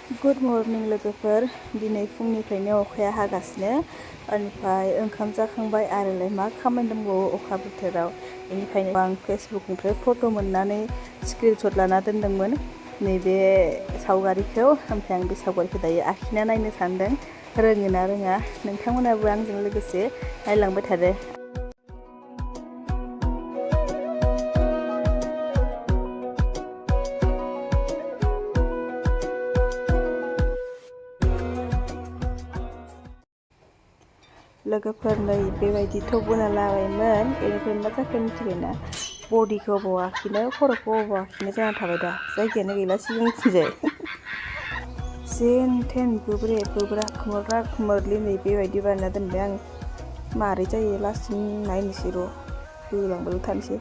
Good morning लोगोफोर दिनै फुंनिफ्रायनो अखाया हागासिनो ओमफ्राय ओंखाम जाखांबाय आरोलाय मा खामानि दंबावो अखा बोथोराव बेनिखायनो आं फेसबुकनिफ्राय फट' मोननानै स्क्रिनशट लाना दोनदोंमोन नैबे सावगारिखौ ओमफ्राय आं बे सावगारिखौ दायो आखिना नायनो सानदों रोङो ना रोङा नोंथांमोनाबो आंजों लोगोसे नायलांबाय थादो। लोगोफोर नै बेबायदिथ' बोना लाबायमोन बेनिफ्राय मा जाखो मिथिबायना बडिखौ बावाखिनो खर'खौ बावाखिनो जाना थाबाय दा जायगायानो गैला सिगांथिंजाय जेन थेन बुब्रे बुब्रा खोमोरा खोमोरलि नै बेबायदि बानायना दोनबाय आं मारै जायो लास्टसिम नायनोसै र' होलांबायल' थानोसै।